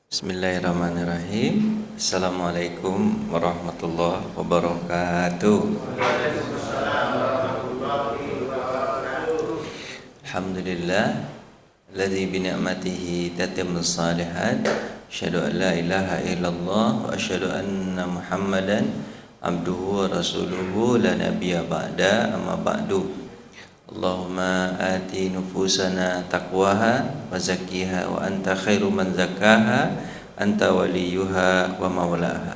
Bismillahirrahmanirrahim. Assalamualaikum warahmatullahi wabarakatuh. Alhamdulillah alladzi bi ni'matihi tatimmus shalihat. Asyhadu an la ilaha illallah wa asyhadu anna Muhammadan abduhu wa rasuluhu la nabiyya ba'da, amma ba'du. Allahumma ati nufusana taqwaha wa zakkiha wa anta khairu man zakkaha anta waliyuha wa maulaha.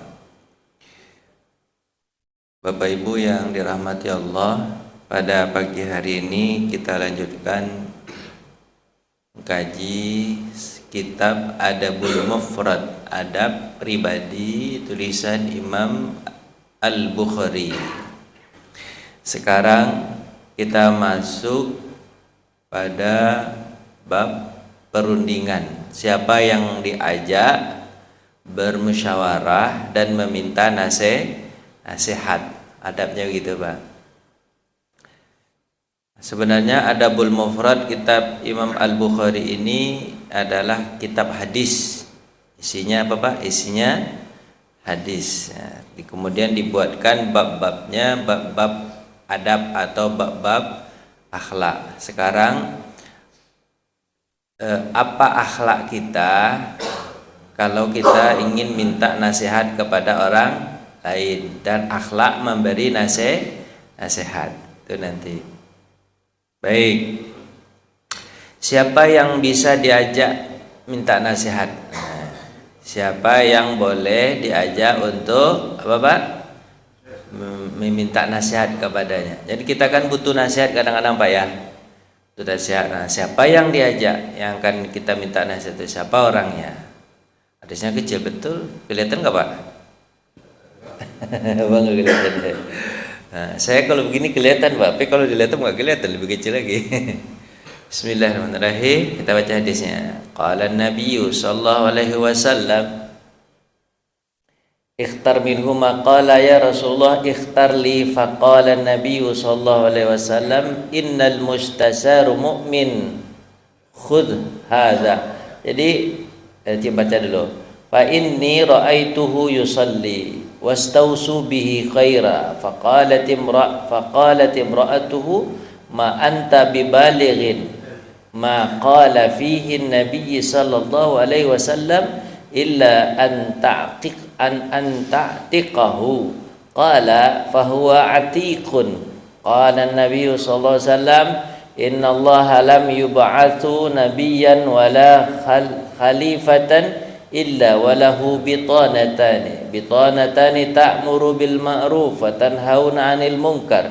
Bapak Ibu yang dirahmati Allah, pada pagi hari ini kita lanjutkan mengkaji kitab Adabul Mufrad, adab pribadi, tulisan Imam Al-Bukhari. Sekarang kita masuk pada bab perundingan. Siapa yang diajak bermusyawarah dan meminta nasihat. Adabnya gitu, Pak. Sebenarnya Adabul Mufrad kitab Imam Al-Bukhari ini adalah kitab hadis. Isinya apa, Pak? Isinya hadis. Kemudian dibuatkan bab-babnya, bab-bab adab atau bab-bab akhlak. Sekarang apa akhlak kita kalau kita ingin minta nasihat kepada orang lain, dan akhlak memberi nasihat itu nanti. Baik, siapa yang bisa diajak minta nasihat? Siapa yang boleh diajak untuk apa, Pak? Meminta nasihat kepadanya. Jadi kita kan butuh nasihat kadang-kadang, Pak, ya. Butuh nasihat. Nah, siapa yang diajak yang akan kita minta nasihat itu? Siapa orangnya? Hadisnya kecil betul. Kelihatan nggak, Pak? Bang, nggak kelihatan. Nah, saya kalau begini kelihatan, Pak. Tapi kalau dilihat nggak kelihatan, lebih kecil lagi. Bismillahirrahmanirrahim. Kita baca hadisnya. Qala an-nabiyyu sallallahu alaihi wasallam, ikhtar minhuma, qala ya Rasulullah ikhtar li, faqala an-nabiy sallallahu alaihi wasallam innal mustasaru mu'min khudh hadha. Jadi baca dulu. Fa inni ra'aituhu yusalli wastausu bihi khaira faqalat imra'atuhu ma anta bibalighin ma qala fihi an-nabiy sallallahu alaihi wasallam illa an ta'tiqahu. Qala fahuwa atiqun. Qala an-nabiy sallallahu alaihi wasallam inna allaha lam yub'atsu nabiyyan wala khalifatan illa walahu bitanatani ta'muru bil ma'ruf wa tanhauna 'anil munkar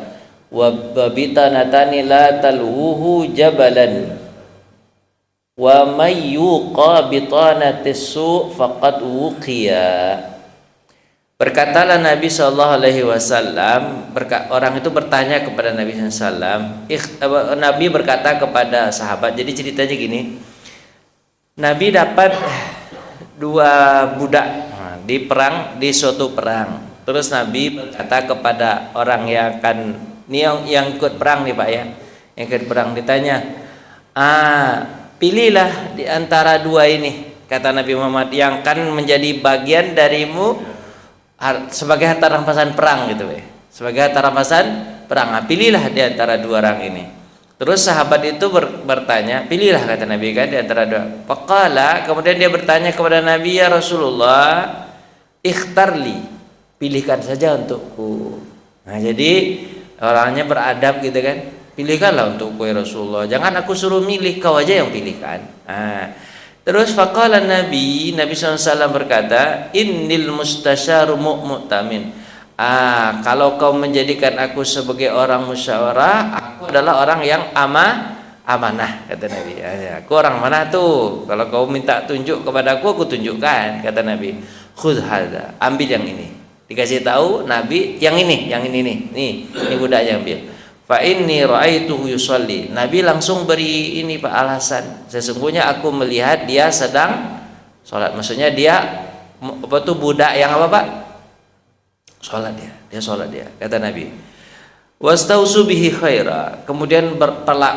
wa bitanatani la talwuhu jabalan wa may yuqa bitanatis su faqad wuqiya. Berkatalah Nabi sallallahu alaihi wasallam, orang itu bertanya kepada Nabi sallallahu alaihi wasallam. Nabi berkata kepada sahabat, jadi ceritanya gini. Nabi dapat dua budak di suatu perang. Terus Nabi berkata kepada orang yang akan yang ikut perang nih, Pak, ya. Yang ikut perang ditanya, pilihlah di antara dua ini, kata Nabi Muhammad, yang akan menjadi bagian darimu sebagai harta rampasan perang gitu, ya. Sebagai harta rampasan perang. Pilihlah di antara dua orang ini. Terus sahabat itu bertanya, pilihlah, kata Nabi, kan, di antara dua. Faqala, kemudian dia bertanya kepada Nabi, ya Rasulullah, ikhtarli, pilihkan saja untukku. Nah, jadi orangnya beradab gitu kan. Pilihkanlah untukku, ya Rasulullah. Jangan aku suruh milih, kau aja yang pilihkan. Terus faqala Nabi SAW berkata, innil mustasyaru mu'tamin. Kalau kau menjadikan aku sebagai orang musyawarah, aku adalah orang yang amanah, kata Nabi. Aku orang mana tuh? Kalau kau minta tunjuk kepada aku tunjukkan, kata Nabi. Khudh hadza, ambil yang ini. Dikasih tahu Nabi yang ini nih. Ini budaknya ambil. Fa inni ra'aituhu yusalli. Nabi langsung beri ini, Pak, alasan. Sesungguhnya aku melihat dia sedang sholat. Maksudnya dia apa tuh budak yang apa, Pak? Sholat dia. Kata Nabi. Wastausu bihi khaira, kemudian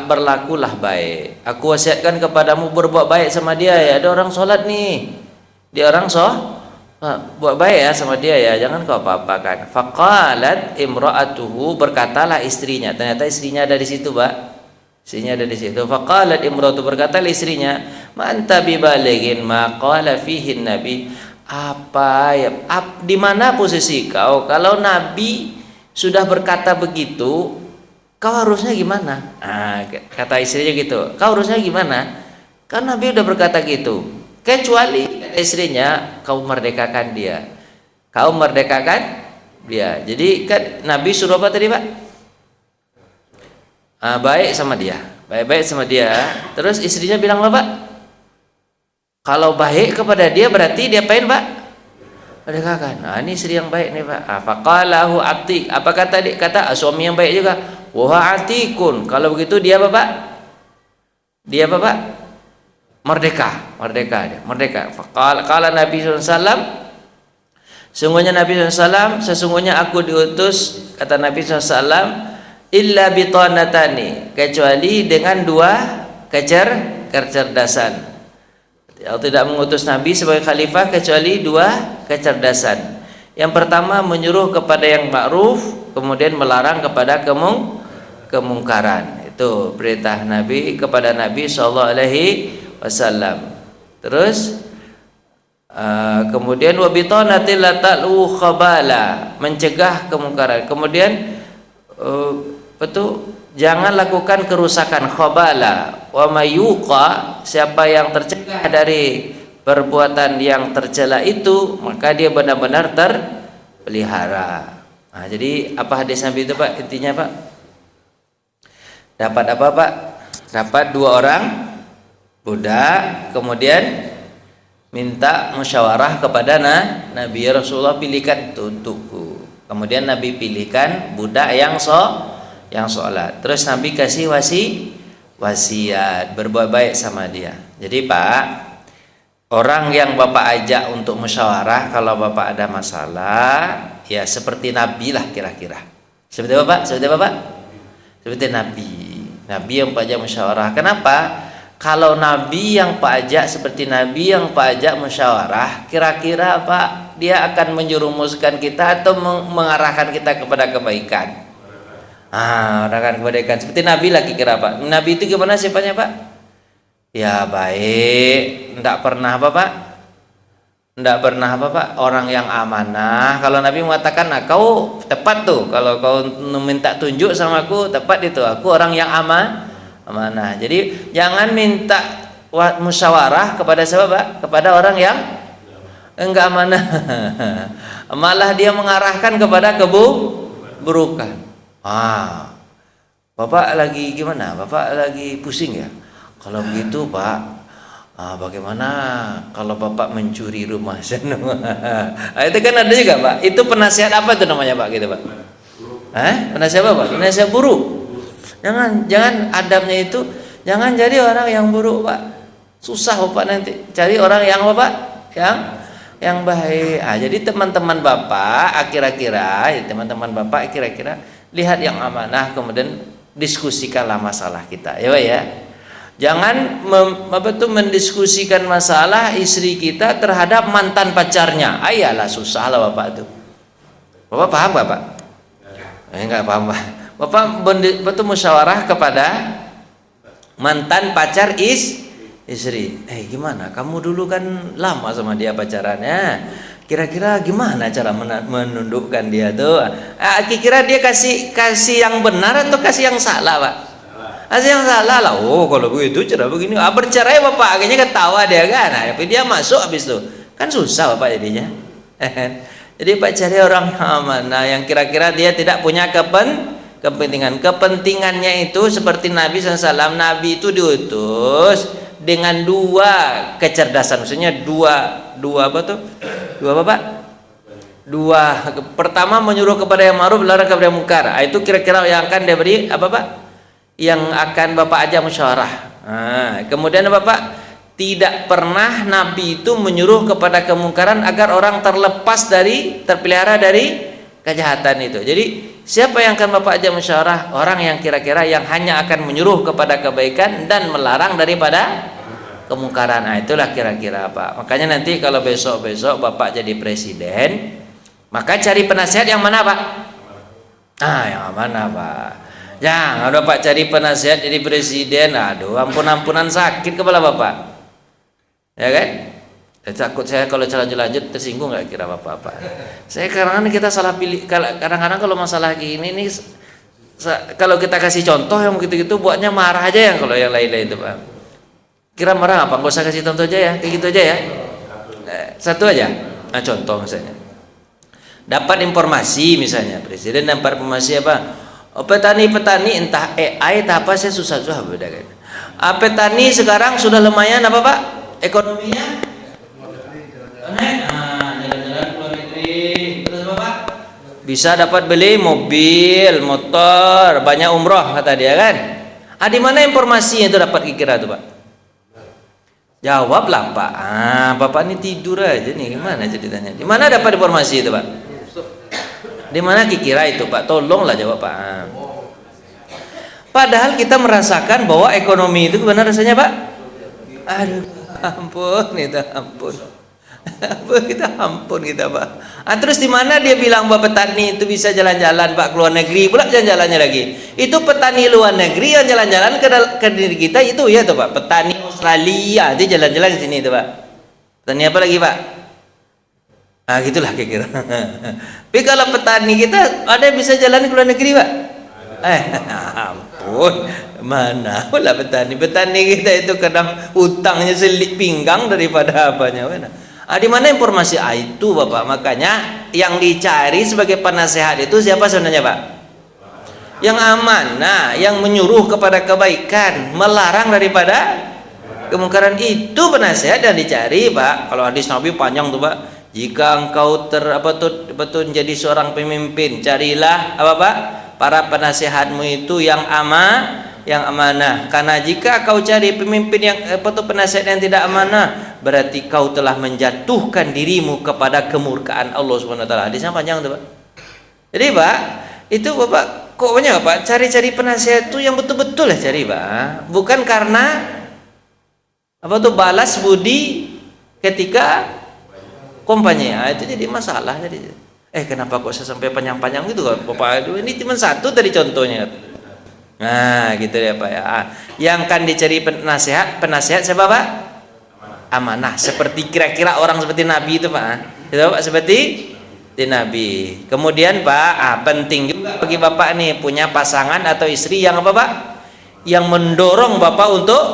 berlakulah baik. Aku wasiatkan kepadamu berbuat baik sama dia ya. Ada orang sholat nih, dia orang buat baik ya sama dia ya, jangan kau apa-apakan. Faqalat imra'atuhu, berkatalah istrinya, ternyata istrinya ada di situ, Pak. Istrinya ada di situ. Faqalat imra'atuhu, berkatalah istrinya, ma anta bibalighin ma qala fihi nabi. Apa ya, di mana posisi kau kalau Nabi sudah berkata begitu, kau harusnya gimana? Nah, kata istrinya gitu, kau harusnya gimana? Kan Nabi udah berkata gitu. Kecuali kata istrinya, kau merdekakan dia. Kau merdekakan dia. Jadi kan Nabi suruh apa tadi, Pak? Baik sama dia. Baik-baik sama dia. Terus istrinya bilang apa, Pak? Kalau baik kepada dia berarti dia apain, Pak? Merdekakan. Nah, ini istri yang baik nih, Pak. Faqalahu atik. Apa kata suami yang baik juga? Wa atikun. Kalau begitu dia apa, Pak? Dia apa, Pak? Merdeka dia. Merdeka. Faqala Nabi sallallahu alaihi wasallam, sesungguhnya Nabi sallallahu alaihi wasallam, sesungguhnya aku diutus, kata Nabi sallallahu alaihi wasallam, illa bitanatani, kecuali dengan dua kecerdasan. Allah tidak mengutus Nabi sebagai khalifah kecuali dua kecerdasan. Yang pertama menyuruh kepada yang ma'ruf, kemudian melarang kepada kemungkaran. Itu perintah Nabi kepada Nabi sallallahu alaihi wasallam. Terus kemudian wabitanatil lata'lu khabala, mencegah kemungkaran. Kemudian jangan lakukan kerusakan, khabala. Wa mayuqa, siapa yang tercegah dari perbuatan yang tercela itu, maka dia benar-benar terpelihara. Nah, jadi apa hadis Nabi itu, Pak? Intinya, Pak, dapat apa, Pak? Dapat dua orang budak, kemudian minta musyawarah kepada Nabi, ya Rasulullah, pilihkan untukku. Kemudian Nabi pilihkan budak yang sholat. Terus Nabi kasih wasiat berbuat baik sama dia. Jadi, Pak, orang yang Bapak ajak untuk musyawarah kalau Bapak ada masalah, ya seperti Nabi lah kira-kira. Seperti Bapak? Seperti Nabi yang Pak ajak musyawarah. Kenapa? Kalau Nabi yang Pak ajak seperti Nabi yang Pak ajak musyawarah, kira-kira Pak, dia akan menjerumuskan kita atau mengarahkan kita kepada kebaikan? Arahkan kebaikan. Seperti Nabi lagi kira, Pak. Nabi itu gimana sifatnya, Pak? Ya baik, enggak pernah apa, Pak? Enggak pernah apa, Pak? Orang yang amanah. Kalau Nabi mengatakan, nah kau tepat tuh, kalau kau minta tunjuk sama aku, tepat itu. Aku orang yang amanah. Jadi jangan minta musyawarah kepada siapa, Pak? Kepada orang yang enggak amanah. Malah dia mengarahkan kepada keburukan. Bapak lagi gimana? Bapak lagi pusing ya? Kalau begitu, Pak, bagaimana kalau Bapak mencuri rumah sana? Itu kan ada juga, Pak. Itu penasihat apa itu namanya, Pak? Gitu, Pak. Penasihat apa, Pak? Penasihat buruk. Jangan adabnya itu, jangan jadi orang yang buruk, Pak. Susah, Bapak, nanti. Cari orang yang apa, Pak? Yang baik. Jadi teman-teman Bapak kira-kira lihat yang amanah, kemudian diskusikanlah masalah kita, ya. Jangan mendiskusikan masalah istri kita terhadap mantan pacarnya. Ayalah susah lah, Bapak itu. Bapak paham gak, Pak? Enggak paham, Pak. Bapak musyawarah kepada mantan pacar istri. Gimana? Kamu dulu kan lama sama dia pacarannya. Kira-kira gimana cara menundukkan dia tuh? Kira-kira dia kasih yang benar atau kasih yang salah, Pak? Kasih yang salah lah. Kalau begitu cara begini. Bercerai, Bapak, akhirnya ketawa dia kan. Tapi dia masuk habis itu. Kan susah, Bapak, jadinya. Jadi Pak, cari orang yang amanah, yang kira-kira dia tidak punya kepentingan. Kepentingannya itu seperti Nabi SAW. Nabi itu diutus dengan dua kecerdasan, maksudnya dua apa tuh? Dua apa, Pak? Pertama menyuruh kepada yang ma'ruf, larang kepada yang mungkar. Itu kira-kira yang akan dia beri apa, Pak? Yang akan Bapak ajak musyawarah. Kemudian Bapak, tidak pernah Nabi itu menyuruh kepada kemungkaran agar orang terpelihara dari kejahatan itu. Jadi siapa yang akan bapak ajak musyawarah? Orang yang kira-kira yang hanya akan menyuruh kepada kebaikan dan melarang daripada kemungkaran. Nah, itulah kira-kira Pak. Makanya nanti kalau besok-besok bapak jadi presiden, maka cari penasihat yang mana Pak? Yang mana Pak? Jangan bapak cari penasihat jadi presiden. Aduh, ampun-ampunan sakit kepala bapak. Ya kan? Takut saya kalau lanjut tersinggung nggak kira bapak-bapak. Saya kadang-kadang kita salah pilih. Kadang-kadang kalau masalah gini ini, kalau kita kasih contoh yang begitu-gitu, buatnya marah aja yang kalau yang lain-lain itu Pak. Kira marah apa? Nggak usah kasih contoh aja ya, kayak gitu aja ya. Satu aja. Nah, contoh misalnya. Dapat informasi misalnya presiden dapat informasi apa? Petani-petani entah AI entah apa, saya susah beda kan. Petani sekarang sudah lumayan apa Pak? Ekonominya jalan-jalan ke luar negeri, terus apa Pak? Bisa dapat beli mobil, motor, banyak umroh kata dia kan. Di mana informasinya itu dapat kira tuh Pak? Jawablah Pak. Bapak ini tidur aja nih, gimana ceritanya? Di mana dapat informasi itu Pak? Di mana kira itu Pak? Tolonglah jawab Pak. Padahal kita merasakan bahwa ekonomi itu benar rasanya Pak. Aduh, ampun kita Pak. Terus di mana dia bilang bahwa petani itu bisa jalan-jalan Pak ke luar negeri, pula jalan-jalannya lagi. Itu petani luar negeri yang jalan-jalan ke diri kita itu ya tuh Pak. Petani Australia dia jalan-jalan ke sini itu Pak. Petani apa lagi Pak? Gitulah kira-kira. Tapi kalau petani kita ada yang bisa jalan ke luar negeri Pak? Ampun, mana pula petani kita itu kadang utangnya selit pinggang daripada apanya. Di mana informasi itu Bapak? Makanya yang dicari sebagai penasehat itu siapa sebenarnya Pak? Yang amanah, yang menyuruh kepada kebaikan, melarang daripada kemungkaran, itu penasehat yang dicari Pak. Kalau hadis Nabi panjang tuh Pak. Jika engkau betul menjadi seorang pemimpin, carilah apa Pak? Para penasehatmu itu yang amanah. Karena jika kau cari pemimpin yang penasihat yang tidak amanah, berarti kau telah menjatuhkan dirimu kepada kemurkaan Allah Subhanahu wa taala. Hadisnya panjang tuh Pak. Jadi Pak, itu Bapak kok banyak Pak cari-cari penasihat itu yang betul-betul lah cari Pak. Bukan karena balas budi ketika kampanye. Itu jadi masalah jadi. Kenapa kok saya sampai panjang-panjang gitu kan Bapak? Ini cuma satu tadi contohnya. Nah, gitu ya Pak ya. Yang kan dicari penasehat siapa Pak? Amanah. Seperti kira-kira orang seperti Nabi itu Pak. Itu Pak seperti Nabi. Kemudian Pak, penting juga bagi Bapak nih punya pasangan atau istri yang apa Pak? Yang mendorong Bapak untuk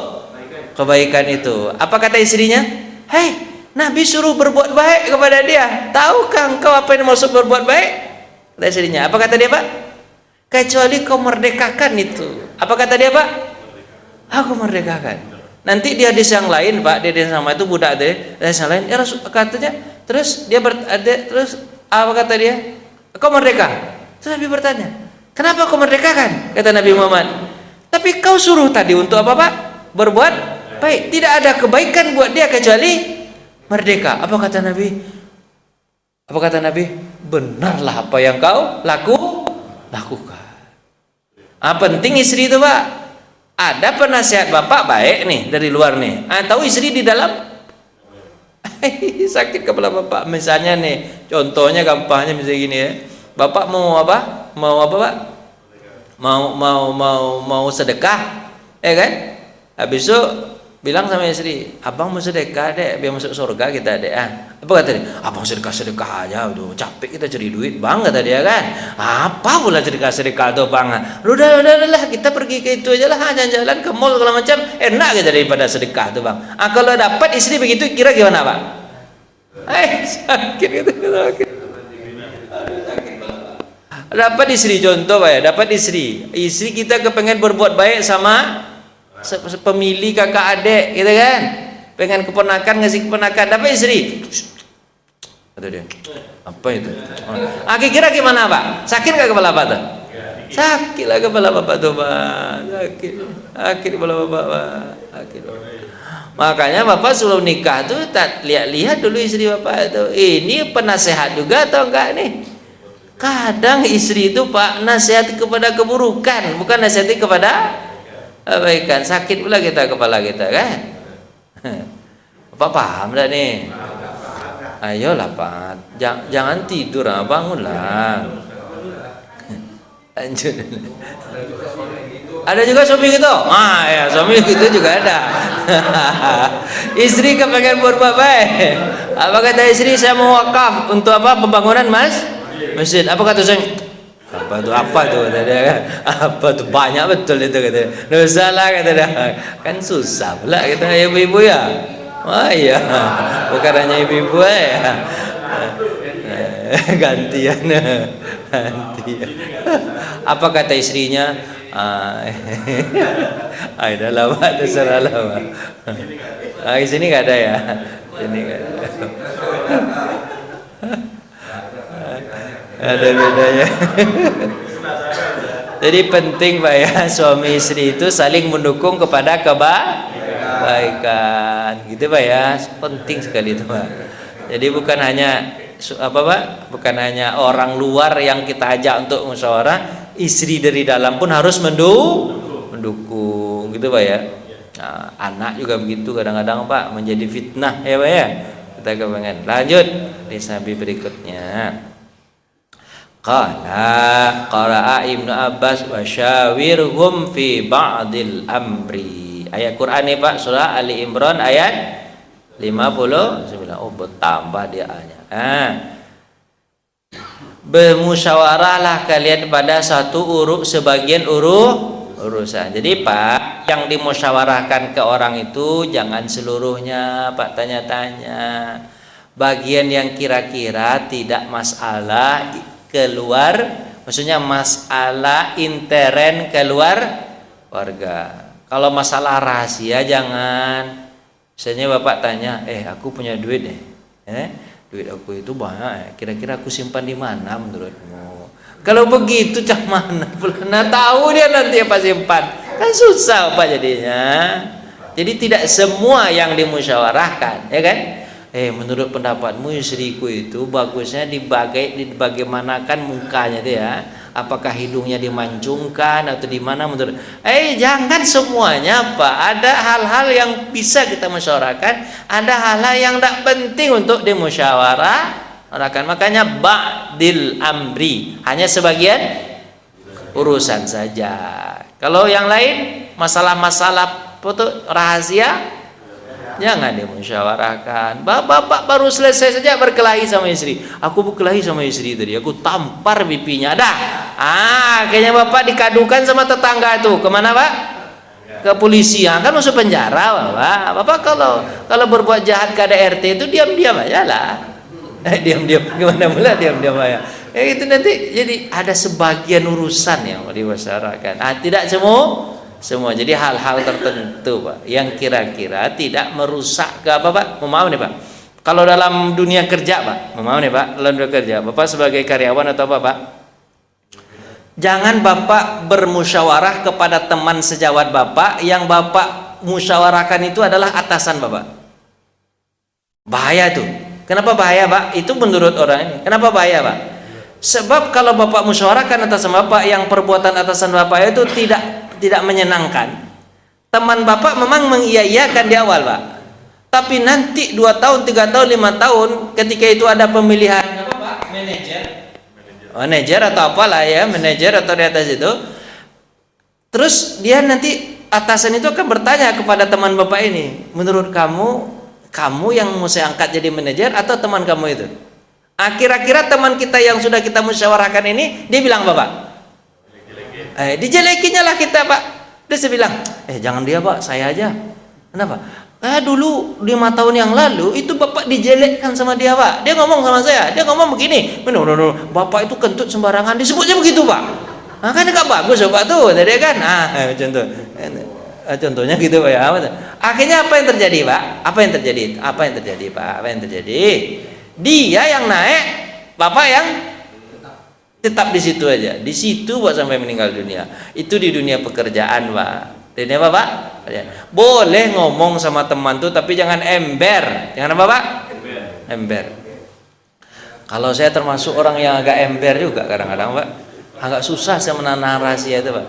kebaikan itu. Apa kata istrinya? Hei, Nabi suruh berbuat baik kepada dia. Tahukah engkau apa yang maksud berbuat baik? Kata istrinya. Apa kata dia Pak? Kecuali kau merdekakan itu. Apa kata dia Pak? Aku merdekakan. Nanti di hadis yang lain Pak, di hadis yang sama itu budak deh. Hadis yang lain, katanya. Terus dia terus apa kata dia? Kau merdeka. Terus Nabi bertanya, kenapa kau merdekakan? Kata Nabi Muhammad. Tapi kau suruh tadi untuk apa Pak? Berbuat baik. Tidak ada kebaikan buat dia kecuali merdeka. Apa kata Nabi? Benarlah apa yang kau lakukan. Penting istri itu Pak. Ada penasihat Bapak baik nih dari luar nih. Tahu istri di dalam sakit kepala Bapak. Misalnya nih, contohnya gampangnya misalnya gini ya. Bapak mau apa? Mau apa Pak? Mau sedekah, ya kan? Habis itu bilang sama istri, abang mau sedekah dek, biar masuk surga kita dek. Apa kata dia? Abang sedekah aja, udah capek kita cari duit bang, kata dia kan. Apa pula sedekah tuh bang? Udah kita pergi ke itu aja lah, jalan-jalan ke mall segala macam, enak kita daripada sedekah tuh bang. Kalau dapat istri begitu kira gimana Pak? Sakit gitu, sakit. Dapat istri contoh Pak ya, dapat istri kita kepengen berbuat baik sama pemilih kakak adik gitu kan, pengen keponakan ngasih keponakan, dapat istri kata dia, apa itu? Kira gimana Pak? Sakit gak kepala Bapak tuh? Sakit lah kepala Bapak tuh Pak, sakit kepala Bapak Pak, sakit. Makanya Bapak sebelum nikah tuh lihat dulu istri Bapak itu, ini penasehat juga atau enggak nih? Kadang istri itu Pak nasihati kepada keburukan, bukan nasihati kepada kebaikan. Sakit pula kita kepala kita kan. Bapak paham dah nih? Ayolah Pak, jangan tidur, bangunlah. Lanjut. Ada juga suami gitu. Ya suami gitu juga ada. Istri kepengen berbuat baik. Apa kata istri, saya mau wakaf untuk apa? Pembangunan masjid. Apa kata suami? Apa tuh kata dia kan? Apa tuh banyak betul itu kata dia. Nggak salah kata dia. Kan susah pula kita ibu-ibu ya. Iya. Bukan hanya ibu-ibu ya. Gantian. Apa kata istrinya? Ada lah Pak, terserah lah Pak. Di sini nggak ada ya. Sini nggak ada. Ada bedanya. Jadi penting Pak ya, suami istri itu saling mendukung kepada kebaikan, gitu Pak ya. Penting sekali itu Pak. Jadi bukan hanya apa Pak? Bukan hanya orang luar yang kita ajak untuk musyawarah, istri dari dalam pun harus mendukung, gitu Pak ya. Nah, anak juga begitu kadang-kadang Pak, menjadi fitnah ya Pak ya. Kita kepengen. Lanjut di sabi berikutnya. Qara'a Ibnu Abbas wa syawirhum fi ba'dil amri. Ayat Quran nih Pak, surah Ali Imran ayat 59. Oh, bertambah dia ayat. Bermusyawarahlah kalian pada satu sebagian urusan. Jadi Pak, yang dimusyawarahkan ke orang itu jangan seluruhnya Pak, tanya-tanya. Bagian yang kira-kira tidak masalah keluar, maksudnya masalah intern keluar warga. Kalau masalah rahasia jangan. Misalnya Bapak tanya, aku punya duit deh. Duit aku itu banyak, kira-kira aku simpan di mana menurutmu? Kalau begitu cak mana pernah tahu dia nanti apa simpan, kan susah Pak jadinya. Jadi tidak semua yang dimusyawarahkan, ya kan? Menurut pendapatmu istriku itu bagusnya dibagaimanakan mukanya dia, apakah hidungnya dimancungkan atau di mana menurut? Jangan semuanya Pak. Ada hal-hal yang bisa kita musyawarahkan, ada hal-hal yang tidak penting untuk dimusyawarahkan. Makanya ba'dil amri, hanya sebagian urusan saja. Kalau yang lain masalah-masalah rahasia jangan dimusyawarahkan. Bapak baru selesai saja berkelahi sama istri. Aku berkelahi sama istri tadi, aku tampar pipinya. Kayaknya Bapak dikadukan sama tetangga itu. Kemana Pak? Ke polisi. Kan masuk penjara Bapak. Bapak kalau berbuat jahat ke ADRT itu diam-diam aja lah. Diam-diam. Gimana pula diam-diam aja. Itu nanti jadi ada sebagian urusan yang dimusyawarahkan. Tidak semua. Jadi hal-hal tertentu Pak, yang kira-kira tidak merusak ke apa Pak? Mohon nih Pak. Kalau dalam dunia kerja Pak, mohon nih Pak, dalam dunia kerja, Bapak sebagai karyawan atau apa Pak? Jangan Bapak bermusyawarah kepada teman sejawat Bapak, yang Bapak musyawarahkan itu adalah atasan Bapak. Bahaya tuh. Kenapa bahaya Pak? Itu menurut orang ini. Kenapa bahaya Pak? Sebab kalau Bapak musyawarahkan atasan Bapak, yang perbuatan atasan Bapak itu tidak menyenangkan, teman Bapak memang mengiyakan di awal Pak, tapi nanti 2 tahun, 3 tahun, 5 tahun ketika itu ada pemilihan apa Pak? Manajer atau apalah ya, manajer atau di atas itu, terus dia nanti atasan itu akan bertanya kepada teman Bapak ini, menurut kamu yang mau saya angkat jadi manajer atau teman kamu itu? Kira-kira teman kita yang sudah kita musyawarahkan ini, dia bilang Bapak, dijelekinya lah kita Pak. Dia bilang, jangan dia Pak, saya aja. Kenapa? Dulu 5 tahun yang lalu itu Bapak dijelekkan sama dia Pak. Dia ngomong sama saya, dia ngomong begini, Bapak itu kentut sembarangan, disebutnya begitu Pak. Kan gak bagus Bapak tuh tadi kan. Contohnya gitu Pak ya. Akhirnya apa yang terjadi Pak? Apa yang terjadi Pak? Dia yang naik, Bapak yang tetap di situ aja, di situ Pak sampai meninggal dunia. Itu di dunia pekerjaan Pak. Ini apa Pak? Boleh ngomong sama teman tuh, tapi jangan ember. Jangan apa Pak? Ember. Kalau saya termasuk orang yang agak ember juga kadang-kadang Pak, agak susah saya menahan rahasia itu Pak.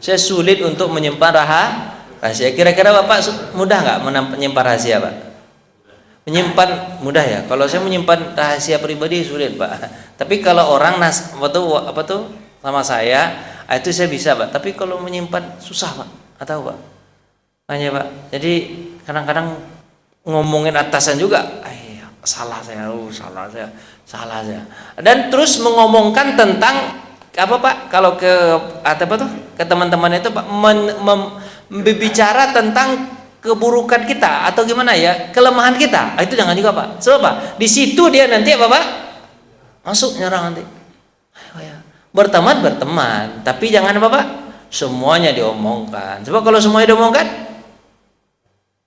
Saya sulit untuk menyimpan rahasia. Kira-kira Bapak mudah nggak menyimpan rahasia Pak? Menyimpan mudah ya. Kalau saya menyimpan rahasia pribadi sulit Pak. Tapi kalau orang apa tuh sama saya itu saya bisa Pak. Tapi kalau menyimpan susah Pak. Atau Pak? Makanya Pak. Jadi kadang-kadang ngomongin atasan juga, salah saya. Dan terus mengomongkan tentang apa Pak? Kalau ke teman-teman itu Pak berbicara tentang keburukan kita atau gimana ya, kelemahan kita. Itu jangan juga Pak. Sebab Pak, di situ dia nanti apa Pak? Masuk nyerang nanti. Berteman, tapi jangan apa Pak? Semuanya diomongkan. Sebab kalau semuanya diomongkan,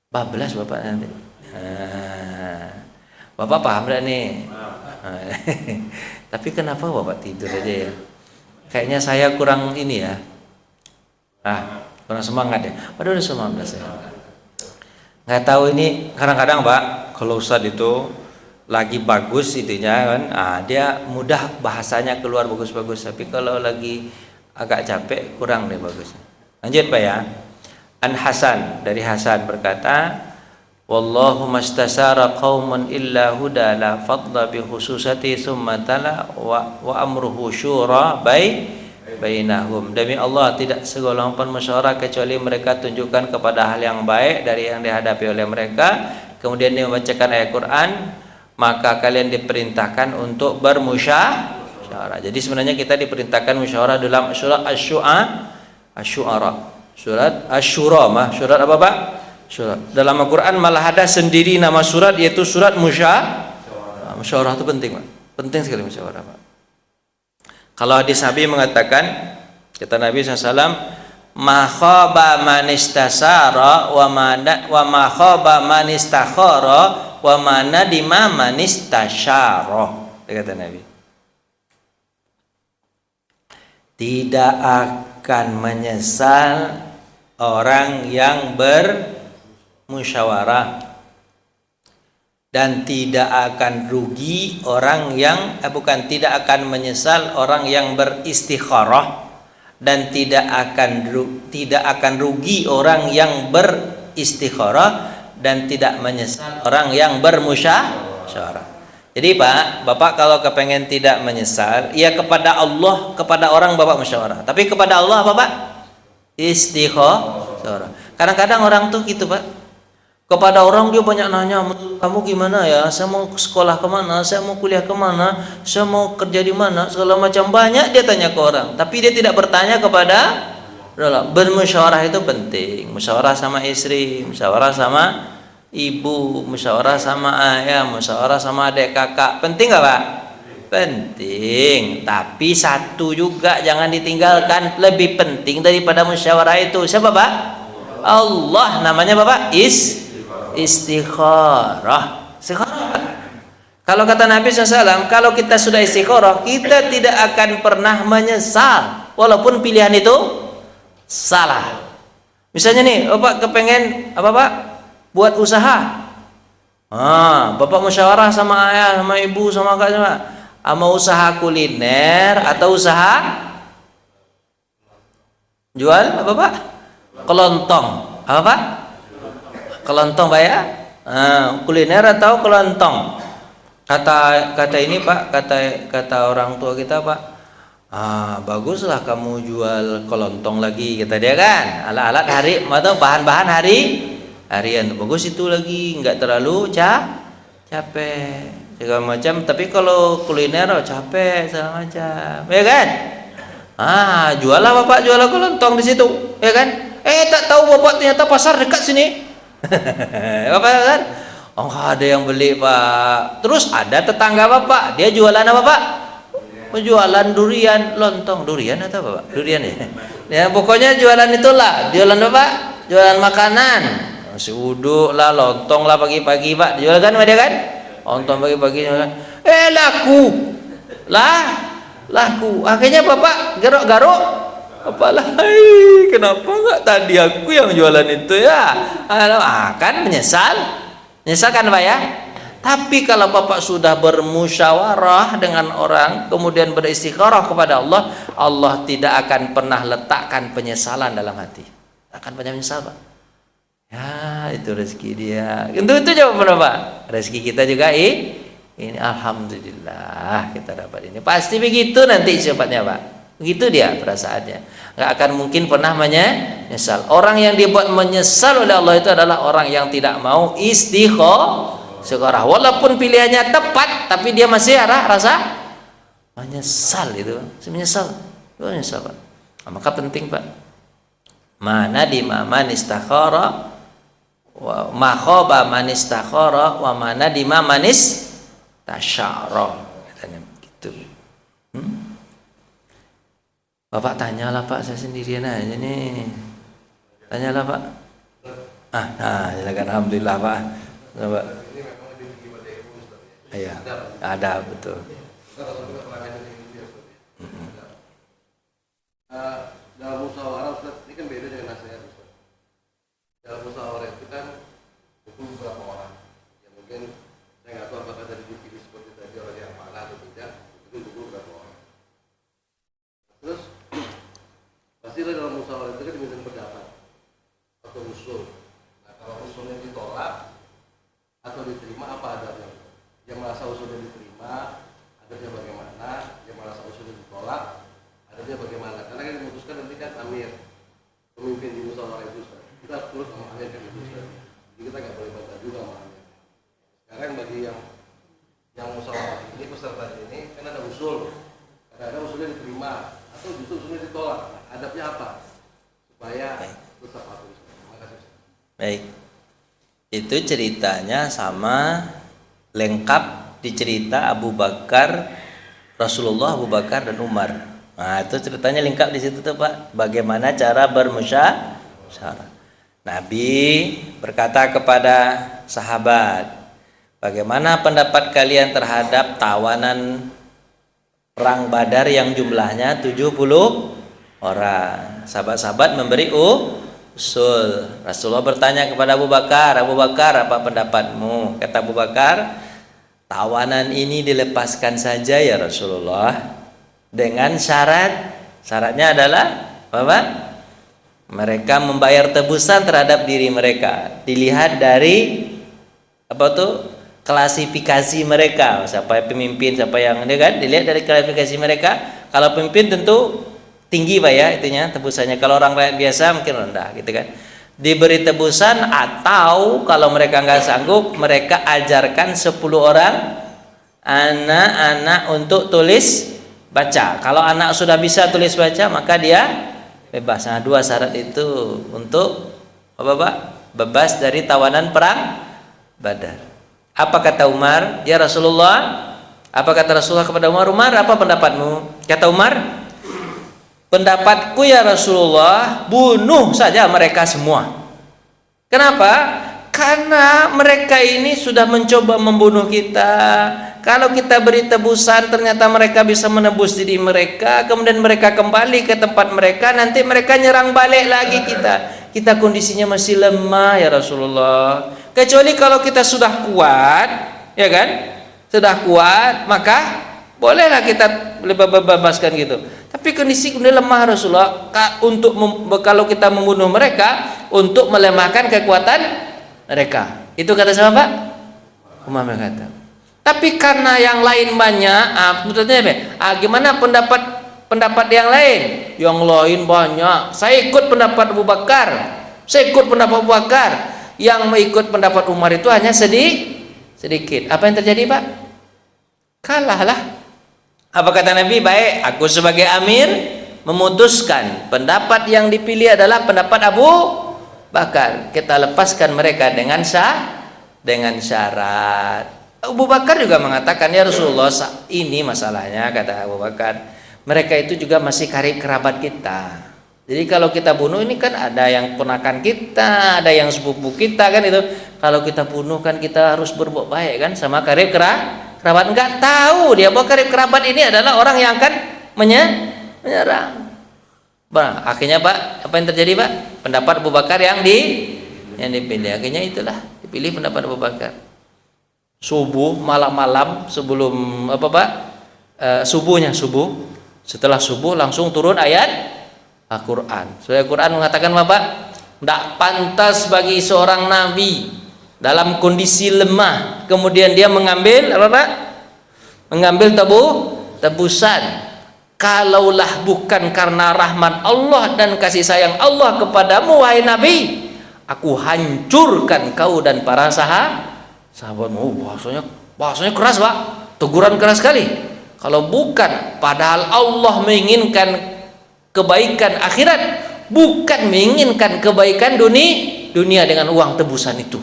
bablas Bapak nanti. Bapak paham enggak nih? Tapi kenapa Bapak tidur aja ya? Kayaknya saya kurang ini ya. Kurang semangat ya. Padahal udah 19 ya. Nggak tahu ini kadang-kadang Pak, kalau Ustadz itu lagi bagus itunya kan, dia mudah bahasanya keluar bagus-bagus. Tapi kalau lagi agak capek kurang deh bagusnya. Lanjut Pak ya. An Hasan, dari Hasan berkata, wallahu mastasara qauman illa huda la fadla bi khususati summa tala wa amruhu syura bainahum. Demi Allah, tidak segolongan pun musyawarah kecuali mereka tunjukkan kepada hal yang baik dari yang dihadapi oleh mereka. Kemudian dia membacakan ayat Quran, maka kalian diperintahkan untuk bermusyawarah. Jadi sebenarnya kita diperintahkan musyawarah dalam surat Asy-Syu'ara. Surat Asy-Syura surat apa Pak? Surat. Dalam Al-Quran malah ada sendiri nama surat, yaitu surat musyawarah. Musyawarah itu penting Pak. Penting sekali musyawarah Pak. Kalau hadis Nabi mengatakan, kata Nabi SAW, ma khaba man istasara wa ma khaba man istakhara wa ma nadima man istasyara. Kata Nabi, tidak akan menyesal orang yang bermusyawarah, dan tidak akan rugi orang yang tidak akan menyesal orang yang beristikharah, dan tidak akan rugi orang yang beristikharah, dan tidak menyesal orang yang bermusyawarah. Jadi Pak, Bapak kalau kepengen tidak menyesal, ya kepada Allah, kepada orang Bapak musyawarah. Tapi kepada Allah Bapak istikharah. Kadang-kadang orang tuh gitu Pak. Kepada orang dia banyak nanya, kamu gimana ya? Saya mau sekolah kemana? Saya mau kuliah kemana? Saya mau kerja di mana? Segala macam banyak dia tanya ke orang. Tapi dia tidak bertanya kepada Allah. Bermusyawarah itu penting. Musyawarah sama istri, musyawarah sama ibu, musyawarah sama ayah, musyawarah sama adik kakak. Penting nggak Pak? Penting. Tapi satu juga jangan ditinggalkan, lebih penting daripada musyawarah itu. Siapa Pak? Allah. Namanya Bapak istikharah. Kalau kata Nabi SAW, kalau kita sudah istikharah, kita tidak akan pernah menyesal walaupun pilihan itu salah. Misalnya nih, Bapak kepengen apa Pak? Buat usaha. Bapak musyawarah sama ayah, sama ibu, sama kakak, sama usaha kuliner atau usaha jual apa Pak? Kelontong. Apa Pak? Kelontong Pak ya? Kuliner atau kelontong? Kata ini Pak, kata orang tua kita Pak, baguslah kamu jual kelontong lagi, kata dia kan, alat-alat atau bahan-bahan harian, bagus itu lagi, nggak terlalu capek segala macam. Tapi kalau kuliner capek segala macam, ya kan? Jualah Bapak, jualah kelontong di situ, ya kan? Tak tahu Bapak ternyata pasar dekat sini. Bapak kan? Nggak ada yang beli Pak. Terus ada tetangga Bapak, dia jualan apa Pak? Jualan durian, lontong durian atau apa Pak? Durian ya? Ya pokoknya jualan itulah. Jualan apa Pak? Jualan makanan. Nasi uduk lah, lontong lah pagi-pagi Pak. Jualan kan dia kan? Lontong pagi-pagi jualan. Laku. Akhirnya Bapak garuk-garuk. Apalah, kenapa enggak tadi aku yang jualan itu ya? Kan menyesal kan Pak ya? Tapi kalau bapak sudah bermusyawarah dengan orang, kemudian beristikharah kepada Allah, Allah tidak akan pernah letakkan penyesalan dalam hati. Akan banyak menyesal, Pak. Ya, itu rezeki dia. Itu jawaban Pak. Rezeki kita juga ini alhamdulillah kita dapat ini. Pasti begitu nanti sifatnya, Pak. Begitu dia perasaannya. Nggak akan mungkin pernah menyesal. Orang yang dibuat menyesal oleh Allah itu adalah orang yang tidak mau istikharah. Walaupun pilihannya tepat, tapi dia masih rasa menyesal itu. Menyesal. Menyesal, Pak. Nah, maka penting, Pak. Mana di man istakhara wa ma khaba man istakhara wa mana di man istasyara. Katanya begitu. Bapak tanyalah Pak, saya sendirian aja nih. Tanyalah Pak. Nah, silakan. Alhamdulillah Pak. Coba. Iya, ada betul. Dalam musyawarah Ustaz, ini kan beda dengan nasihat Ustaz. Dalam musyawarah itu kan butuh beberapa orang. Ya mungkin saya nggak tahu apakah tadi dipilih seperti tadi orang yang mana atau tidak. Itu butuh beberapa orang. Terus pastilah dalam musyawarah itu kan diminta pendapat atau usul. Nah kalau usulnya ditolak atau diterima apa adabnya? Yang merasa usulnya diterima adabnya bagaimana? Yang merasa usulnya ditolak adabnya bagaimana? Karena kan diputuskan nanti kan amir pemimpin di musyawarah itu Ustaz. Kita harus turut sama amir kan itu Ustaz. Jadi kita nggak boleh bantah juga sama amir. Sekarang bagi yang musyawarah ini peserta ini kan ada usul. Kadang-kadang usulnya diterima atau justru usulnya ditolak. Nah, adabnya apa? Supaya tetap patuh. Terima kasih. Baik. Itu ceritanya sama lengkap di cerita Abu Bakar, Rasulullah, Abu Bakar dan Umar. Nah, itu ceritanya lengkap di situ tuh Pak. Bagaimana cara bermusyawarah. Nabi berkata kepada sahabat, bagaimana pendapat kalian terhadap tawanan perang Badar yang jumlahnya 70 orang. Sahabat-sahabat memberi usul. Rasulullah bertanya kepada Abu Bakar, Abu Bakar apa pendapatmu? Kata Abu Bakar, tawanan ini dilepaskan saja ya Rasulullah, dengan syaratnya adalah apa? Mereka membayar tebusan terhadap diri mereka. Dilihat dari apa tuh? Klasifikasi mereka, siapa pemimpin, siapa yang ini kan, dilihat dari klasifikasi mereka. Kalau pemimpin tentu tinggi Pak ya itunya tebusannya. Kalau orang rakyat biasa mungkin rendah gitu kan. Diberi tebusan, atau kalau mereka nggak sanggup, mereka ajarkan 10 orang anak-anak untuk tulis baca. Kalau anak sudah bisa tulis baca, maka dia bebas. Nah, 2 syarat itu untuk apa Pak? Bebas dari tawanan perang Badar. Apa kata Umar? Ya Rasulullah. Apa kata Rasulullah kepada Umar? Umar, apa pendapatmu? Kata Umar, pendapatku ya Rasulullah, bunuh saja mereka semua. Kenapa? Karena mereka ini sudah mencoba membunuh kita. Kalau kita beri tebusan, ternyata mereka bisa menebus diri mereka, kemudian mereka kembali ke tempat mereka, nanti mereka nyerang balik lagi kita. Kita kondisinya masih lemah ya Rasulullah. Kecuali kalau kita sudah kuat, ya kan? Sudah kuat, maka bolehlah kita bebaskan gitu. Tapi kondisi kemudian lemah Rasulullah, untuk kalau kita membunuh mereka untuk melemahkan kekuatan mereka. Itu kata siapa Pak? Umar berkata. Tapi karena yang lain banyak, gimana pendapat yang lain? Yang lain banyak. Saya ikut pendapat Abu Bakar. Saya ikut pendapat Abu Bakar. Yang mengikut pendapat Umar itu hanya sedikit. Apa yang terjadi Pak? Kalahlah. Apa kata Nabi? Baik, aku sebagai amir memutuskan pendapat yang dipilih adalah pendapat Abu Bakar. Kita lepaskan mereka dengan syarat. Abu Bakar juga mengatakan, ya Rasulullah, ini masalahnya, kata Abu Bakar, mereka itu juga masih karib kerabat kita. Jadi kalau kita bunuh ini kan ada yang ponakan kita, ada yang sepupu kita kan itu. Kalau kita bunuh kan kita harus berbuat baik kan sama karib kerabat. Enggak tahu dia bahwa karib kerabat ini adalah orang yang akan menyerang. Bah, akhirnya Pak, apa yang terjadi Pak? Pendapat Abu Bakar yang dipilih. Akhirnya itulah dipilih pendapat Abu Bakar. subuh, malam-malam sebelum apa Pak? Subuh. Setelah subuh langsung turun ayat Al-Quran. Surah Al-Quran mengatakan Bapak, tidak pantas bagi seorang nabi dalam kondisi lemah kemudian dia mengambil apa Pak? Mengambil tebusan. Kalaulah bukan karena rahmat Allah dan kasih sayang Allah kepadamu wahai Nabi, aku hancurkan kau dan para sahabatmu. Bahasanya keras Pak, teguran keras sekali. Kalau bukan, padahal Allah menginginkan kebaikan akhirat, bukan menginginkan kebaikan dunia dengan uang tebusan itu.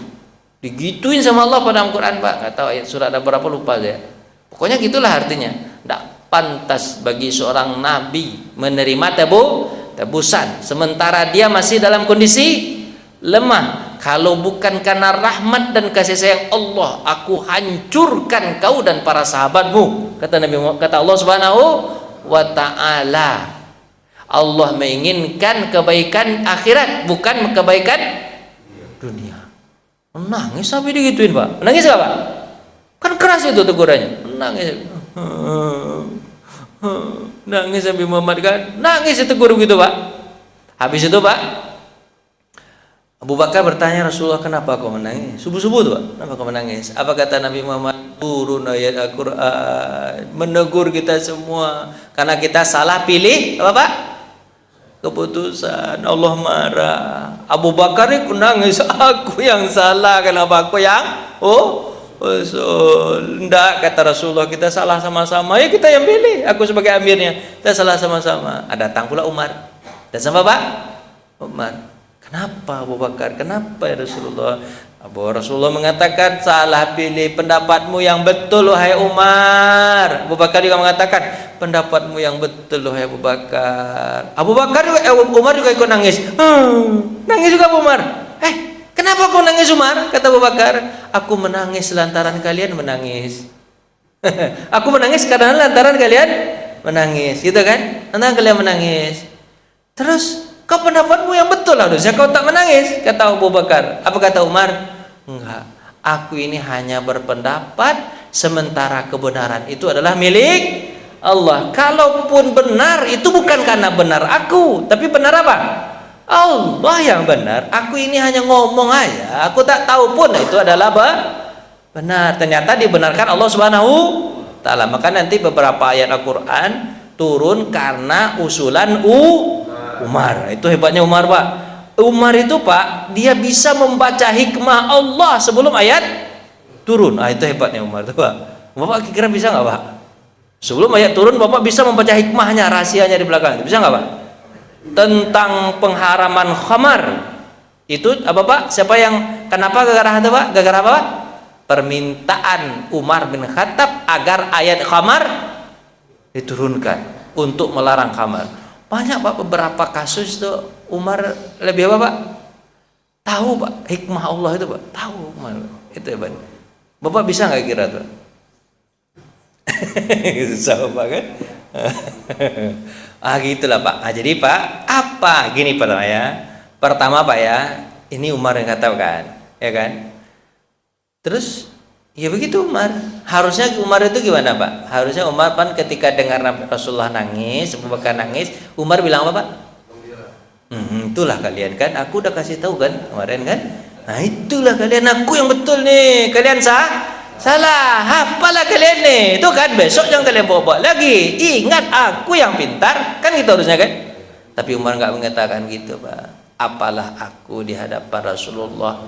Digituin sama Allah pada Al-Quran Pak. Nggak tahu ayat surat ada berapa, lupa saya. Pokoknya gitulah artinya. Tidak pantas bagi seorang nabi menerima tebusan sementara dia masih dalam kondisi lemah. Kalau bukan karena rahmat dan kasih sayang Allah, aku hancurkan kau dan para sahabatmu, kata Allah Subhanahu wa ta'ala. Allah menginginkan kebaikan akhirat, bukan kebaikan dunia. Menangis sampai digituin Pak. Menangis gak Pak? Kan keras itu tegurannya. Menangis. Nangis Nabi Muhammad kan, nangis itu guru gitu Pak. Habis itu Pak, Abu Bakar bertanya Rasulullah, kenapa kau menangis? Subuh-subuh tuh Pak, kenapa kau menangis? Apa kata Nabi Muhammad? Turun ayat Al-Quran menegur kita semua karena kita salah pilih apa Pak? Keputusan. Allah marah. Abu Bakar itu nangis, aku yang salah, kenapa aku yang Rasul, enggak, kata Rasulullah, kita salah sama-sama, ya kita yang pilih, aku sebagai amirnya, kita salah sama-sama. Datang pula Umar, dan sama Pak Umar, kenapa Abu Bakar, kenapa ya Rasulullah? Rasulullah mengatakan, salah pilih pendapatmu yang betul wahai Umar. Abu Bakar juga mengatakan, pendapatmu yang betul wahai Abu Bakar. Umar juga ikut nangis. Nangis juga Abu Umar. Kenapa kau nangis Umar? Kata Abu Bakar, aku menangis lantaran kalian menangis. Aku menangis karena lantaran kalian menangis, gitu kan? Lantaran kalian menangis. Terus, kau pendapatmu yang betul harusnya kau tak menangis, kata Abu Bakar. Apa kata Umar? Enggak, aku ini hanya berpendapat sementara kebenaran itu adalah milik Allah. Kalaupun benar itu bukan karena benar aku, tapi benar apa? Allah yang benar. Aku ini hanya ngomong aja, aku tak tahu pun itu adalah benar. Ternyata dibenarkan Allah Subhanahu ta'ala. Maka nanti beberapa ayat Al-Quran turun karena usulan Umar. Itu hebatnya Umar Pak. Umar itu Pak, dia bisa membaca hikmah Allah sebelum ayat turun. Itu hebatnya Umar itu Pak. Bapak kira bisa nggak Pak? Sebelum ayat turun Bapak bisa membaca hikmahnya, rahasianya di belakang. Bisa nggak Pak? Tentang pengharaman khamar itu apa Pak? Siapa yang kenapa gara-gara itu Pak? Gara-gara apa Pak? Permintaan Umar bin Khattab agar ayat khamar diturunkan untuk melarang khamar. Banyak Pak, beberapa kasus itu Umar lebih apa Pak? Tahu Pak hikmah Allah itu Pak, tahu itu ya Pak. Bapak bisa nggak kira tuh? Susah Pak kan? Gitulah Pak. Jadi Pak, apa gini pertama ya? Pertama Pak ya, ini Umar yang katakan, ya kan? Terus ya begitu Umar. Harusnya Umar itu gimana Pak? Harusnya Umar kan ketika dengar Rasulullah nangis, Abu Bakar nangis, Umar bilang apa Pak? Itulah kalian kan, aku udah kasih tahu kan kemarin kan? Nah itulah kalian, aku yang betul nih, kalian salah, apalah kalian nih? Itu kan besok jangan kalian bawa lagi. Ingat aku yang pintar, kan gitu harusnya kan? Tapi Umar nggak mengatakan gitu Pak. Apalah aku di hadapan Rasulullah,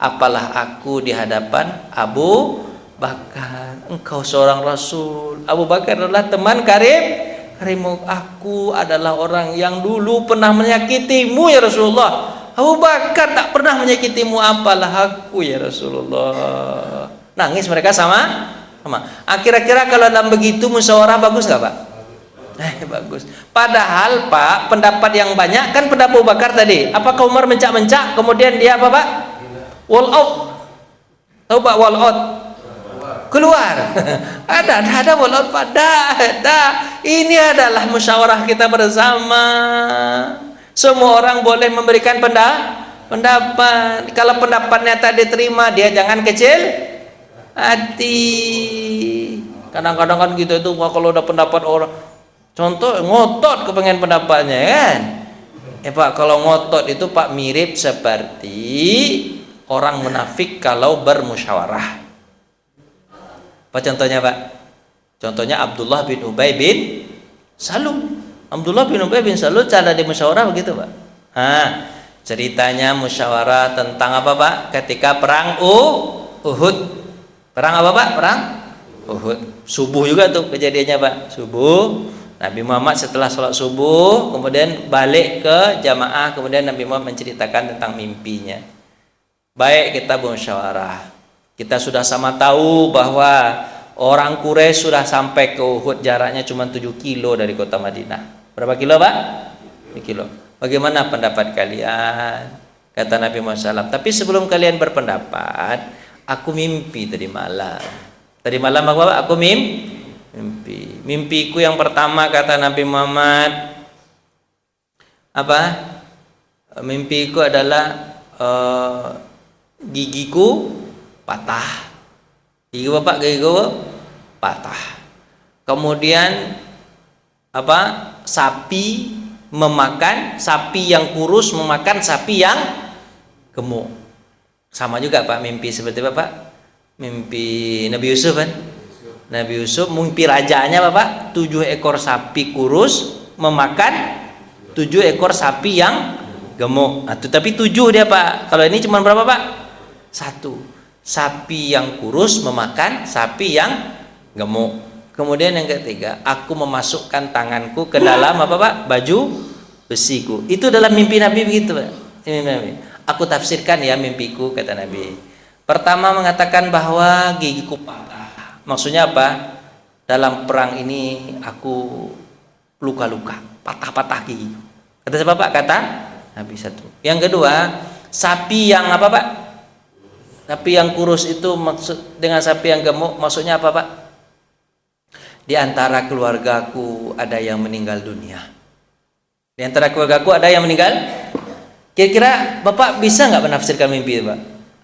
apalah aku di hadapan Abu Bakar. Engkau seorang Rasul. Abu Bakar adalah teman karibmu. Aku adalah orang yang dulu pernah menyakitimu ya Rasulullah. Abu Bakar tak pernah menyakitimu, apalah aku ya Rasulullah. Nangis mereka sama. Kira-kira kalau dalam begitu musyawarah bagus nggak Pak? Bagus. Padahal Pak, pendapat yang banyak kan pendapat Abu Bakar tadi. Apakah Umar mencak-mencak kemudian dia apa Pak? Wall out. Tahu Pak wall out? Keluar. ada wall out Pak. Ini adalah musyawarah kita bersama. Semua orang boleh memberikan pendapat. Kalau pendapatnya tak diterima, dia jangan kecil hati. Kadang-kadang kan gitu itu kalau udah pendapat orang, contoh ngotot kepengen pendapatnya kan. Pak, kalau ngotot itu Pak mirip seperti orang munafik kalau bermusyawarah. Apa contohnya Pak? Contohnya Abdullah bin Ubay bin Salul. Abdullah bin Ubay bin Salul cara di musyawarah begitu Pak. Ceritanya musyawarah tentang apa Pak? Ketika perang Uhud. Perang apa Pak? Perang Uhud. Subuh juga tuh kejadiannya Pak. Subuh. Nabi Muhammad setelah sholat subuh kemudian balik ke jamaah, kemudian Nabi Muhammad menceritakan tentang mimpinya. Baik, kita bermusyawarah. Kita sudah sama tahu bahwa orang Quraisy sudah sampai ke Uhud, jaraknya cuma 7 kilo dari kota Madinah. Berapa kilo Pak? 7 kilo. Bagaimana pendapat kalian? Kata Nabi Muhammad SAW. Tapi sebelum kalian berpendapat, aku mimpi tadi malam. Tadi malam apa Pak? Aku mimpi. Mimpiku yang pertama kata Nabi Muhammad apa? Mimpiku adalah gigiku patah. Gigi Bapak, gigiku patah. Kemudian apa? Sapi yang kurus memakan sapi yang gemuk. Sama juga Pak mimpi seperti Bapak. Mimpi Nabi Yusuf kan? Nabi Yusuf mimpi rajanya Bapak 7 ekor sapi kurus memakan 7 ekor sapi yang gemuk. Tapi 7 dia Pak. Kalau ini cuma berapa Pak? 1. Sapi yang kurus memakan sapi yang gemuk. Kemudian yang ketiga, aku memasukkan tanganku ke dalam apa Pak? Baju besiku. Itu dalam mimpi Nabi begitu Pak. Aku tafsirkan ya mimpiku kata Nabi. Pertama mengatakan bahwa gigiku patah. Maksudnya apa? Dalam perang ini aku luka-luka, patah-patah gigi. Kata siapa Pak? Kata Nabi satu. Yang kedua, sapi yang apa Pak? Sapi yang kurus itu maksud dengan sapi yang gemuk maksudnya apa Pak? Di antara keluargaku ada yang meninggal dunia. Di antara keluargaku ada yang meninggal. Kira-kira Bapak bisa nggak menafsirkan mimpi itu Pak?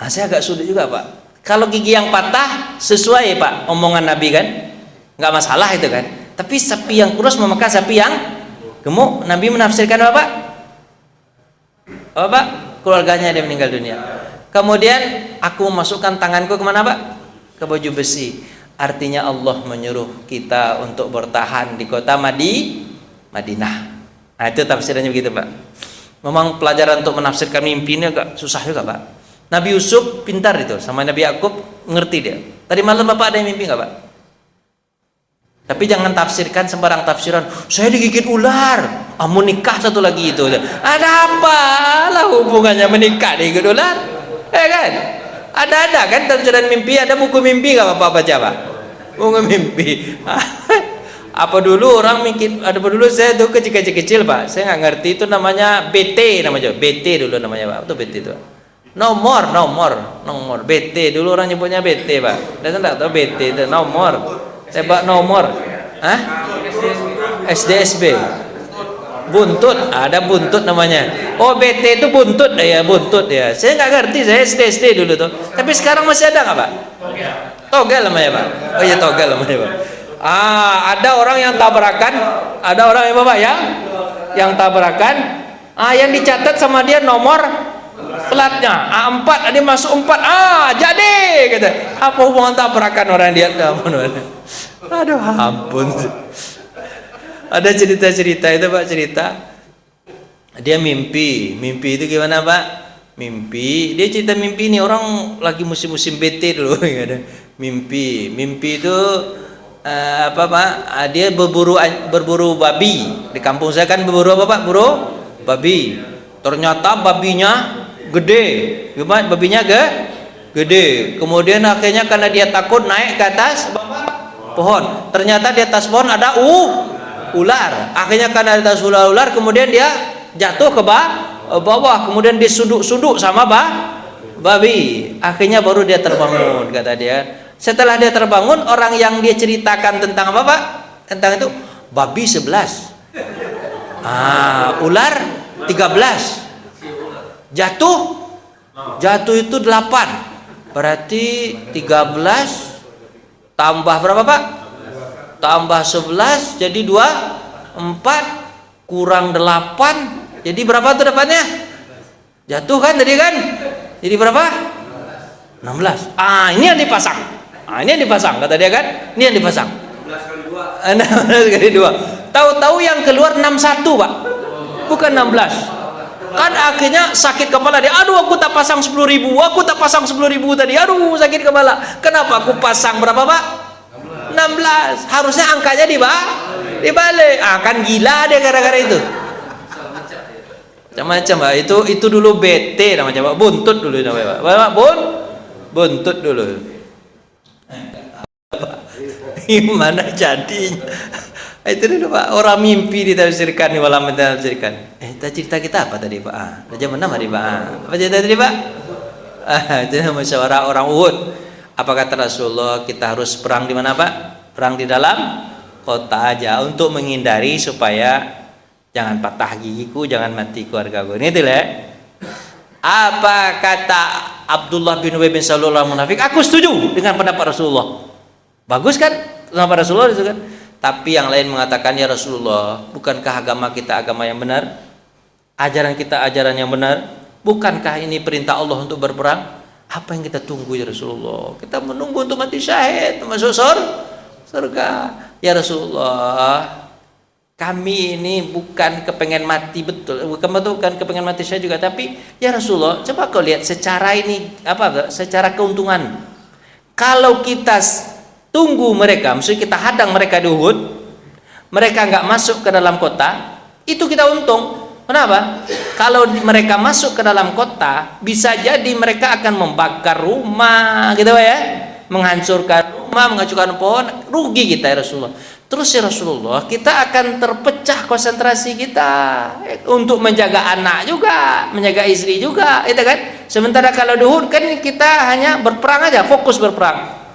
Saya agak sulit juga Pak. Kalau gigi yang patah sesuai Pak omongan Nabi kan, nggak masalah itu kan. Tapi sapi yang kurus memakan sapi yang gemuk, Nabi menafsirkan apa Pak? Apa Pak? Keluarganya dia meninggal dunia. Kemudian aku memasukkan tanganku kemana Pak? Ke baju besi. Artinya Allah menyuruh kita untuk bertahan di kota Madinah. Nah itu tafsirannya begitu Pak. Memang pelajaran untuk menafsirkan mimpi ini agak susah juga Pak. Nabi Yusuf pintar itu sama Nabi Yakub ngerti dia. Tadi malam Bapak ada yang mimpi nggak Pak? Tapi jangan tafsirkan sembarang tafsiran. Saya digigit ular. Mau nikah satu lagi itu. Ada apa lah hubungannya menikah digigit ular? Kan? Ada kan tafsiran mimpi. Ada buku mimpi nggak Bapak baca Pak? Buku mimpi. Apa dulu orang mikir? Ada dulu saya tuh kecil Pak. Saya nggak ngerti itu namanya BT namanya. BT dulu namanya Pak. Itu BT itu. Nomor BT dulu orang nyebutnya BT Pak. Dan saya nggak tahu BT itu nomor. Tebak nomor. SDSB. Buntut, ada buntut namanya. Oh BT itu buntut ya, buntut ya. Saya nggak ngerti, saya SD dulu tuh. Tapi sekarang masih ada nggak Pak? Togel namanya Pak. Oh iya togel namanya Pak. Ada orang yang tabrakan, ada orang yang Bapak yang tabrakan. Yang dicatat sama dia nomor platnya A4, dia masuk 4. Jadi kata. Apa hubungan tabrakan orang dia? Aduh ampun. Ada cerita-cerita itu Pak, cerita dia mimpi itu gimana Pak? Dia cerita mimpi ini orang lagi musim-musim BT dulu ada mimpi itu apa Pak? Dia berburu babi di kampung saya kan berburu apa Pak? Buru babi. Ternyata babinya gede, gimana? Babinya gede. Kemudian akhirnya karena dia takut naik ke atas pohon. Ternyata di atas pohon ada ular. Akhirnya karena ada ular, kemudian dia jatuh ke bawah. Kemudian disunduk sama babi. Akhirnya baru dia terbangun kata dia. Setelah dia terbangun, orang yang dia ceritakan tentang apa Pak? Tentang itu babi 11, ular 13. Jatuh itu 8. Berarti 13 Tambah berapa Pak? Tambah 11 jadi 4 kurang 8 jadi berapa tuh dapatnya? Jatuh kan tadi kan? Jadi berapa? 16. Ini yang dipasang. Ini yang dipasang kata dia kan? Ini yang dipasang. 16 kali 2. Tahu-tahu yang keluar 61 Pak. Bukan 16. Kan akhirnya sakit kepala dia. Aduh aku tak pasang 10.000. Aku tak pasang 10.000 tadi. Aduh sakit kepala. Kenapa aku pasang berapa Pak? 16. Harusnya angkanya dibalik. Kan gila dia gara-gara itu. Macam-macam Pak. Itu dulu BT namanya Pak. Buntut dulu namanya Pak. Buntut dulu. Gimana jadinya? Itu dulu Pak, orang mimpi ditafsirkan di malam ditafsirkan. Cerita kita apa tadi Pak? Raja mana tadi Pak? Apa cerita tadi Pak? Itu musyawarah orang Uhud. Apa kata Rasulullah? Kita harus perang di mana Pak? Perang di dalam kota aja untuk menghindari supaya jangan patah gigiku, jangan mati keluargaku. Ini tidak. Apa kata Abdullah bin Ubay bin Salul munafik? Aku setuju dengan pendapat Rasulullah. Bagus kan? Pendapat Rasulullah itu kan? Tapi yang lain mengatakan, ya Rasulullah, bukankah agama kita agama yang benar? Ajaran kita ajaran yang benar? Bukankah ini perintah Allah untuk berperang? Apa yang kita tunggu ya Rasulullah? Kita menunggu untuk mati syahid, masuk surga. Ya Rasulullah, kami ini bukan kepengen mati betul, bukan kepengen mati syahid juga, tapi ya Rasulullah, coba kau lihat secara ini secara keuntungan. Kalau kita tunggu mereka, maksudnya kita hadang mereka di Uhud, mereka nggak masuk ke dalam kota, itu kita untung. Kenapa? Kalau mereka masuk ke dalam kota, bisa jadi mereka akan membakar rumah, gitu ya, menghancurkan rumah, menghancurkan pohon, rugi kita ya Rasulullah. Terus ya Rasulullah, kita akan terpecah konsentrasi kita untuk menjaga anak juga, menjaga istri juga, itu kan? Sementara kalau di Uhud kan kita hanya berperang aja, fokus berperang.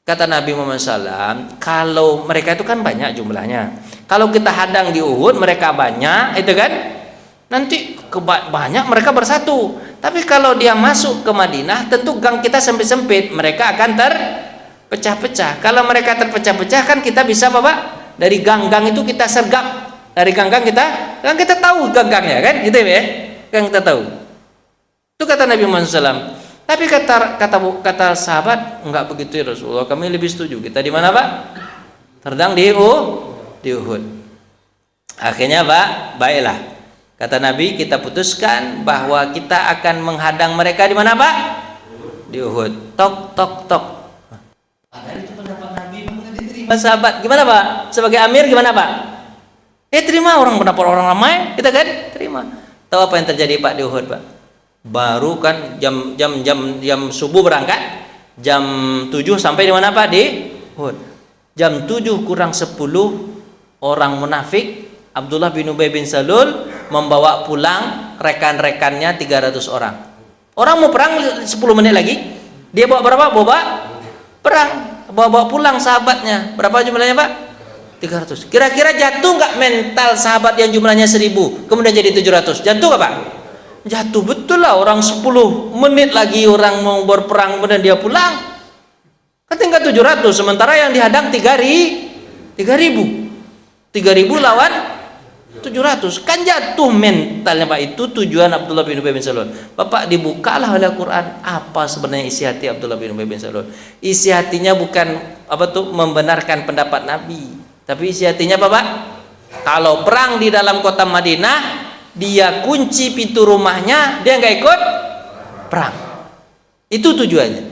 Kata Nabi Muhammad SAW, kalau mereka itu kan banyak jumlahnya. Kalau kita hadang di Uhud, mereka banyak, itu kan? Nanti banyak mereka bersatu. Tapi kalau dia masuk ke Madinah, tentu gang kita sempit-sempit. Mereka akan terpecah-pecah. Kalau mereka terpecah-pecah, kan kita bisa Bapak, dari gang-gang itu kita sergap. Dari gang-gang kita tahu gang-gangnya kan? Gitu ya? Kan kita tahu. Itu kata Nabi Muhammad SAW. Tapi kata sahabat, enggak begitu ya Rasulullah, kami lebih setuju. Kita di mana Pak? Terdang di Uhud. Akhirnya Pak, baiklah. Kata Nabi, kita putuskan bahwa kita akan menghadang mereka di mana Pak? Di Uhud. Tok tok tok. Padahal itu pendapat Nabi diterima sahabat. Gimana Pak? Sebagai amir gimana Pak? Terima pendapat orang ramai, kita kan terima. Tahu apa yang terjadi Pak di Uhud Pak? Baru kan jam subuh berangkat, jam 7 sampai di mana Pak? Di Uhud. Jam 7 kurang 10 orang munafik Abdullah bin Ubay bin Salul membawa pulang rekan-rekannya 300 orang. Orang mau perang 10 menit lagi, dia bawa berapa? Bawa pulang sahabatnya. Berapa jumlahnya Pak? 300. Kira-kira jatuh nggak mental sahabat yang jumlahnya 1000 kemudian jadi 700? Jatuh nggak Pak? Jatuh betul lah. Orang 10 menit lagi orang mau berperang kemudian dia pulang, kan tinggal 700, sementara yang dihadang 3.000 lawan 700, kan jatuh mentalnya Pak. Itu tujuan Abdullah bin Ubay bin Salul. Bapak, dibukalah oleh Quran apa sebenarnya isi hati Abdullah bin Ubay bin Salul. Isi hatinya bukan membenarkan pendapat Nabi, tapi isi hatinya Bapak, kalau perang di dalam kota Madinah, dia kunci pintu rumahnya, dia nggak ikut perang. Itu tujuannya.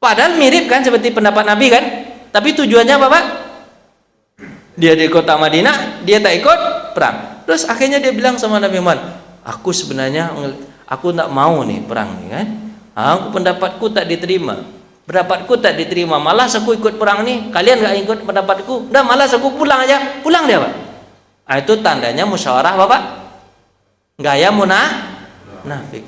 Padahal mirip kan seperti pendapat Nabi kan, tapi tujuannya apa Pak? Dia di kota Madinah, dia tak ikut perang. Terus akhirnya dia bilang sama Nabi Muhammad, aku sebenarnya aku tak mau nih perang nih kan. Pendapatku tak diterima. Malas aku ikut perang nih. Kalian nggak ikut pendapatku, udah malas aku pulang aja. Pulang dia Pak. Itu tandanya musyawarah Bapak. Gaya munafik.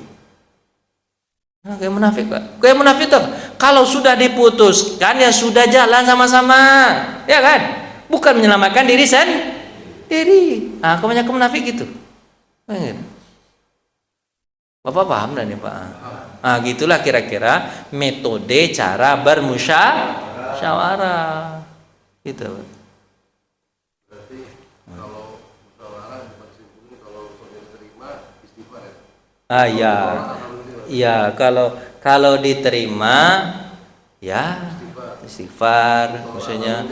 Kayak munafik Pak. Kayak munafik tuh. Kalau sudah diputuskan ya sudah jalan sama-sama, ya kan? Bukan menyelamatkan diri sendiri. Kebanyakan munafik gitu. Bapak paham dah nih Pak? Gitulah kira-kira metode cara bermusyawarah. musyawarah. Gitu. Berarti kalau musyawarah disimpulkan kalau saudara terima istighfar ya. Iya. Iya, kalau diterima ya istighfar, maksudnya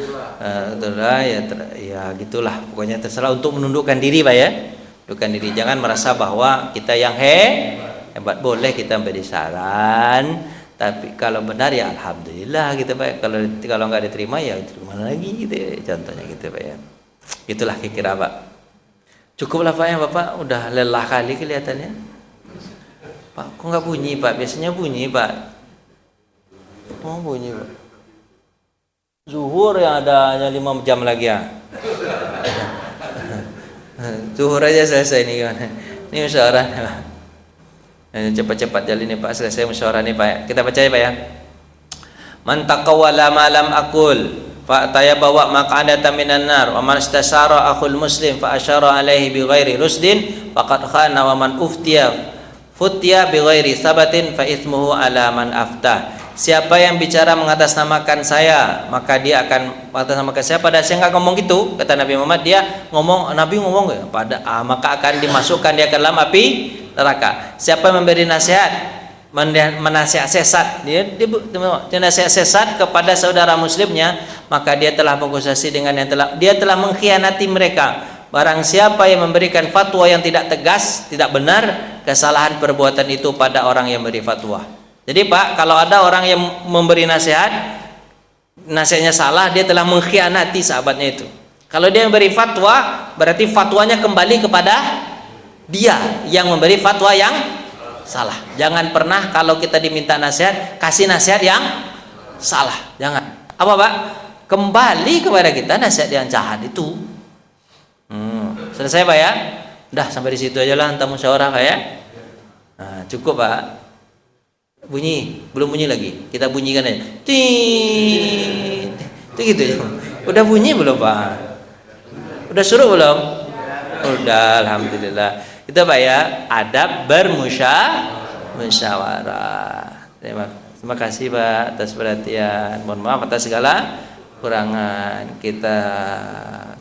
itulah ya gitulah, pokoknya terserah untuk menundukkan diri Pak ya, menundukkan diri, jangan merasa bahwa kita yang hebat, boleh kita beri saran, tapi kalau benar ya alhamdulillah gitu Pak, kalau nggak diterima ya terima lagi gitu ya, contohnya gitu Pak ya, gitulah kira-kira Pak. Cukuplah Pak ya, Bapak udah lelah kali kelihatannya. Pak, kok nggak bunyi Pak? Biasanya bunyi Pak. Oh bunyi Pak. Zuhur yang ada hanya 5 jam lagi ya. Zuhur aja selesai nih gimana? Ini musyawarah. Cepat-cepat jalan nih Pak, selesai musyawarah nih Pak. Kita baca ya Pak ya. Man taqawwala ma lam aqul fa tayabawa maq'adatan minan nar wa man istasara akhul muslim fa asyara alaihi bi ghairi rusdin faqad khana wa man uftiya bi ghairi sabatin fa ithmuhu ala man aftah. Siapa yang bicara mengatasnamakan saya, maka dia akan mengatasnamakan saya. Padahal saya nggak ngomong gitu, kata Nabi Muhammad. Dia ngomong, Nabi ngomong maka akan dimasukkan dia ke dalam api neraka. Siapa yang memberi nasihat, menasihat sesat, dia nasihat sesat kepada saudara muslimnya, maka dia telah mengkonsesi dengan dia telah mengkhianati mereka. Barang siapa yang memberikan fatwa yang tidak tegas, tidak benar, kesalahan perbuatan itu pada orang yang memberi fatwa. Jadi Pak, kalau ada orang yang memberi nasihat, nasihatnya salah, dia telah mengkhianati sahabatnya itu. Kalau dia memberi fatwa, berarti fatwanya kembali kepada dia yang memberi fatwa yang salah. Jangan pernah kalau kita diminta nasihat, kasih nasihat yang salah. Jangan. Apa Pak? Kembali kepada kita nasihat yang jahat itu. Selesai Pak ya? Udah sampai di situ aja lah antar musyawarah Pak ya. Nah, cukup Pak. Bunyi, belum bunyi lagi. Kita bunyikan aja. Tit. Itu gitu ya. Udah bunyi belum Pak? Udah suruh belum? Udah, alhamdulillah. Itu Pak ya, adab bermusyawarah. Terima kasih Pak atas perhatian. Mohon maaf atas segala kurangan. Kita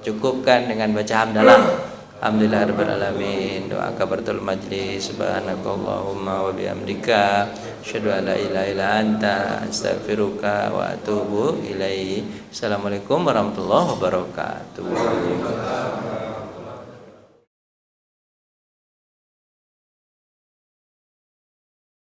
cukupkan dengan baca hamdalah. Alhamdulillahirabbil alamin. Doa kafaratul majlis. Subhanakallahumma wa bihamdika asyhadu an la ilaha illa anta astaghfiruka wa atubu ilaihi. Assalamualaikum warahmatullahi wabarakatuh.